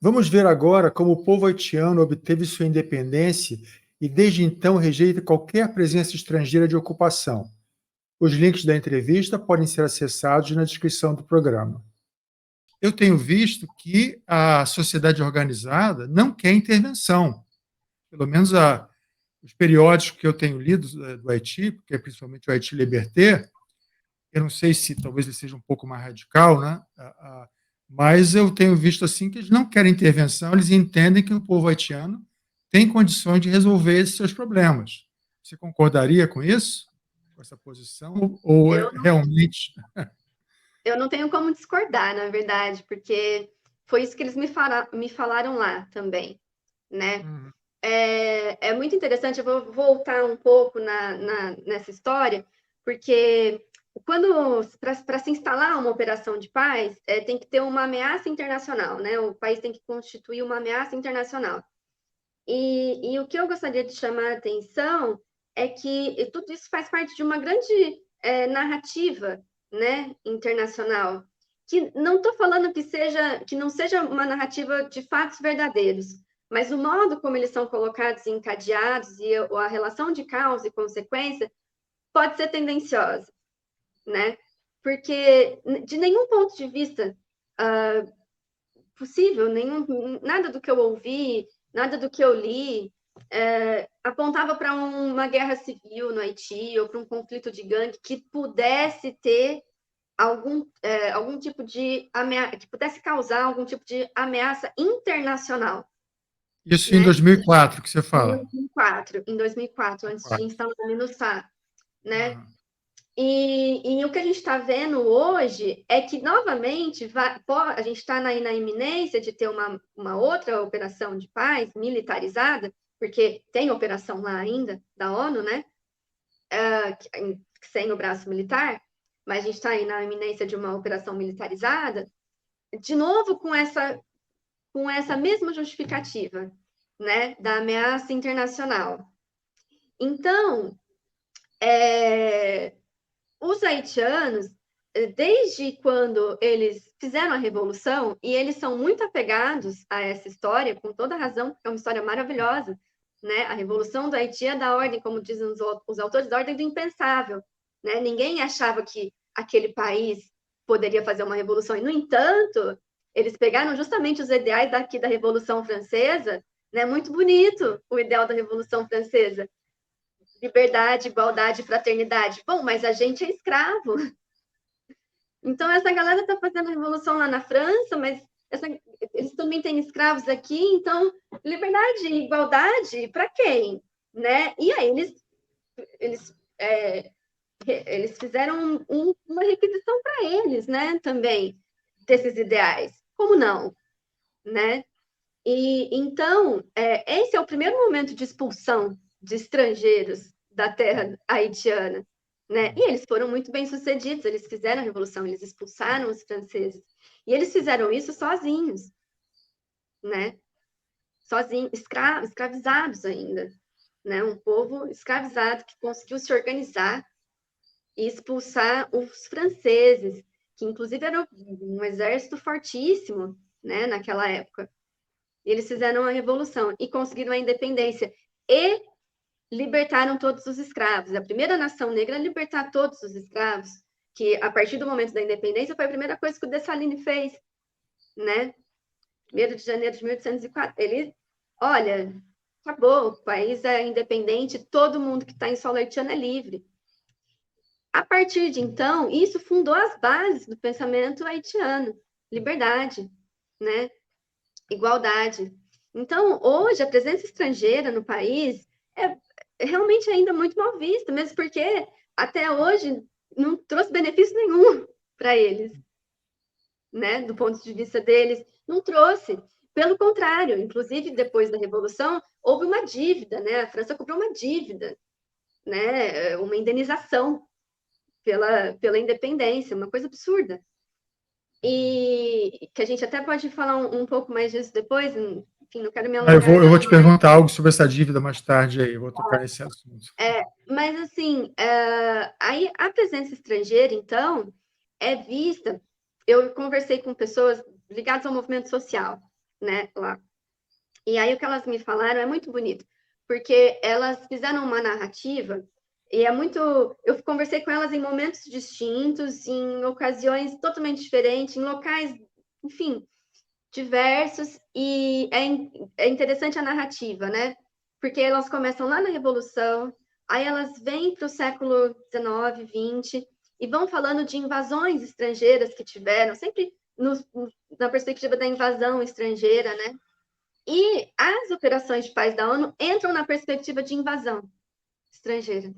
Vamos ver agora como o povo haitiano obteve sua independência e, desde então, rejeita qualquer presença estrangeira de ocupação. Os links da entrevista podem ser acessados na descrição do programa. Eu tenho visto que a sociedade organizada não quer intervenção. Pelo menos os periódicos que eu tenho lido do Haiti, porque é principalmente o Haiti Liberté, eu não sei se talvez ele seja um pouco mais radical, né? Mas eu tenho visto assim que eles não querem intervenção, eles entendem que o povo haitiano tem condições de resolver esses seus problemas. Você concordaria com isso? Com essa posição? Ou realmente... Eu não tenho como discordar, na verdade, porque foi isso que eles me falaram lá também, né? É muito interessante, eu vou voltar um pouco nessa história, porque para se instalar uma operação de paz, tem que ter uma ameaça internacional, né? O país tem que constituir uma ameaça internacional. E o que eu gostaria de chamar a atenção é que tudo isso faz parte de uma grande narrativa, né, internacional, que não estou falando que não seja uma narrativa de fatos verdadeiros, mas o modo como eles são colocados e encadeados e a relação de causa e consequência pode ser tendenciosa, né? Porque de nenhum ponto de vista possível, nada do que eu ouvi, nada do que eu li apontava para uma guerra civil no Haiti ou para um conflito de gangue que pudesse ter algum tipo de ameaça, que pudesse causar algum tipo de ameaça internacional. Isso Né? em 2004 que você fala? Em 2004, antes de instalar a MINUSTAH, né? E o que a gente está vendo hoje é que, novamente, a gente está na iminência de ter uma outra operação de paz militarizada, porque tem operação lá ainda, da ONU, né? Sem o braço militar, mas a gente está aí na iminência de uma operação militarizada, de novo com essa mesma justificativa, né? Da ameaça internacional. Então, os haitianos, desde quando eles fizeram a revolução, e eles são muito apegados a essa história, com toda razão, porque é uma história maravilhosa, né? A revolução do Haiti é da ordem, como dizem os autores, da ordem do impensável, né? Ninguém achava que aquele país poderia fazer uma revolução, e, no entanto, eles pegaram justamente os ideais daqui da Revolução Francesa, né? Muito bonito o ideal da Revolução Francesa, liberdade, igualdade, fraternidade. Bom, mas a gente é escravo. Então, essa galera está fazendo revolução lá na França, mas eles também têm escravos aqui, então, liberdade e igualdade para quem? Né? E aí eles fizeram uma requisição para eles, né? Também, desses ideais. Como não? Né? E então, esse é o primeiro momento de expulsão de estrangeiros da terra haitiana, né? E eles foram muito bem sucedidos, eles fizeram a revolução, eles expulsaram os franceses. E eles fizeram isso sozinhos, né? Sozinhos, escravizados ainda, né? Um povo escravizado que conseguiu se organizar e expulsar os franceses, que inclusive era um exército fortíssimo, né? Naquela época. Eles fizeram a revolução e conseguiram a independência e libertaram todos os escravos. A primeira nação negra a libertar todos os escravos, que a partir do momento da independência foi a primeira coisa que o Dessalines fez, né? 1º de janeiro de 1804. Ele, olha, acabou, o país é independente, todo mundo que está em solo haitiano é livre. A partir de então, isso fundou as bases do pensamento haitiano, liberdade, né? Igualdade. Então, hoje, a presença estrangeira no país é realmente ainda muito mal vista, mesmo porque até hoje não trouxe benefício nenhum para eles, né? Do ponto de vista deles, não trouxe. Pelo contrário, inclusive depois da Revolução, houve uma dívida, né? A França cobrou uma dívida, né? Uma indenização pela independência, uma coisa absurda. E que a gente até pode falar um pouco mais disso depois, enfim, não quero me alongar. Eu vou te perguntar algo sobre essa dívida mais tarde aí, eu vou tocar nesse assunto. Mas, assim, aí a presença estrangeira, então, é vista... Eu conversei com pessoas ligadas ao movimento social, né, lá. E aí o que elas me falaram é muito bonito, porque elas fizeram uma narrativa e é muito... Eu conversei com elas em momentos distintos, em ocasiões totalmente diferentes, em locais, enfim, diversos, e é interessante a narrativa, né? Porque elas começam lá na Revolução, aí elas vêm para o século XIX, XX, e vão falando de invasões estrangeiras que tiveram, sempre na perspectiva da invasão estrangeira, né? E as operações de paz da ONU entram na perspectiva de invasão estrangeira.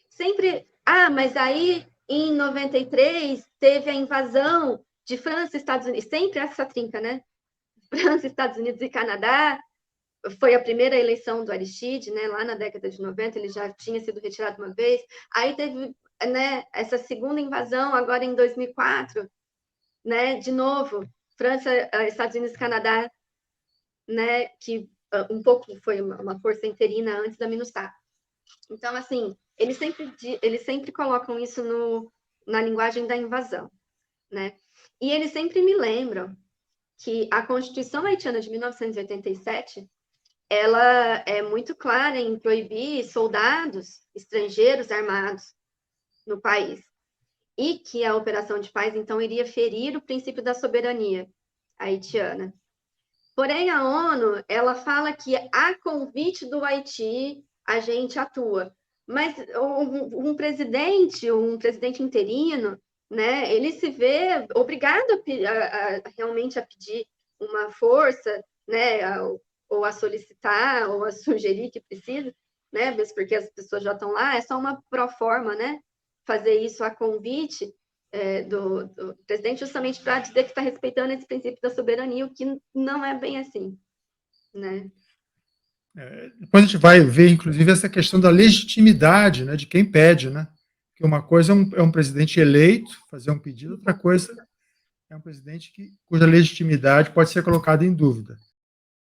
Sempre, mas aí em 93 teve a invasão de França e Estados Unidos, sempre essa trinca, né? França, Estados Unidos e Canadá. Foi a primeira eleição do Aristide, né? Lá na década de 90, ele já tinha sido retirado uma vez. Aí teve, né, essa segunda invasão, agora em 2004, né? De novo, França, Estados Unidos e Canadá, né? Que um pouco foi uma força interina antes da MINUSTAH. Então, assim, eles sempre colocam isso na linguagem da invasão, né? E eles sempre me lembram que a Constituição haitiana de 1987, ela é muito clara em proibir soldados estrangeiros armados no país. E que a operação de paz, então, iria ferir o princípio da soberania haitiana. Porém, a ONU, ela fala que a convite do Haiti, a gente atua. Mas um presidente interino, né, ele se vê obrigado a realmente a pedir uma força, né, ou a solicitar, ou a sugerir que precisa, né, mesmo porque as pessoas já estão lá, é só uma proforma, né, fazer isso a convite do presidente, justamente para dizer que está respeitando esse princípio da soberania, o que não é bem assim, né? Depois a gente vai ver, inclusive, essa questão da legitimidade, né, de quem pede, né? Porque uma coisa é um presidente eleito fazer um pedido, outra coisa é um presidente cuja legitimidade pode ser colocada em dúvida.